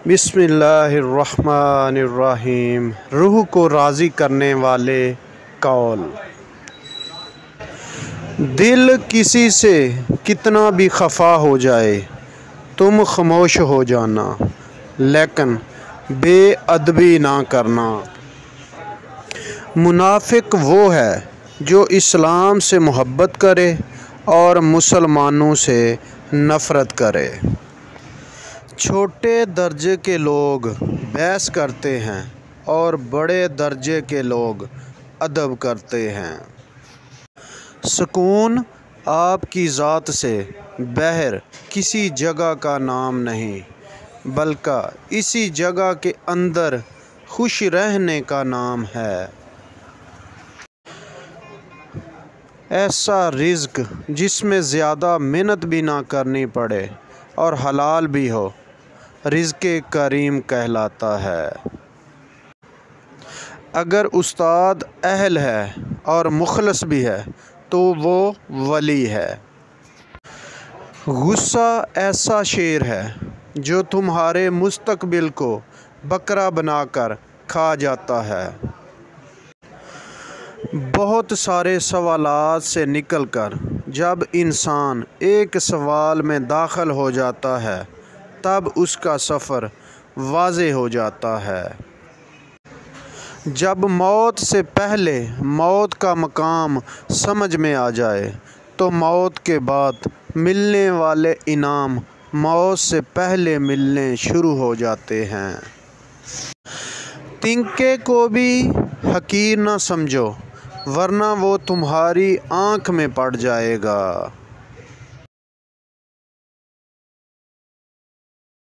بسم اللہ الرحمن الرحیم۔ روح کو راضی کرنے والے قول۔ دل کسی سے کتنا بھی خفا ہو جائے تم خاموش ہو جانا، لیکن بے ادبی نہ کرنا۔ منافق وہ ہے جو اسلام سے محبت کرے اور مسلمانوں سے نفرت کرے۔ چھوٹے درجے کے لوگ بحث کرتے ہیں اور بڑے درجے کے لوگ ادب کرتے ہیں۔ سکون آپ کی ذات سے باہر کسی جگہ کا نام نہیں، بلکہ اسی جگہ کے اندر خوش رہنے کا نام ہے۔ ایسا رزق جس میں زیادہ محنت بھی نہ کرنی پڑے اور حلال بھی ہو، رزق کریم کہلاتا ہے۔ اگر استاد اہل ہے اور مخلص بھی ہے تو وہ ولی ہے۔ غصہ ایسا شیر ہے جو تمہارے مستقبل کو بکرا بنا کر کھا جاتا ہے۔ بہت سارے سوالات سے نکل کر جب انسان ایک سوال میں داخل ہو جاتا ہے تب اس کا سفر واضح ہو جاتا ہے۔ جب موت سے پہلے موت کا مقام سمجھ میں آ جائے تو موت کے بعد ملنے والے انعام موت سے پہلے ملنے شروع ہو جاتے ہیں۔ تنکے کو بھی حقیر نہ سمجھو ورنہ وہ تمہاری آنکھ میں پڑ جائے گا۔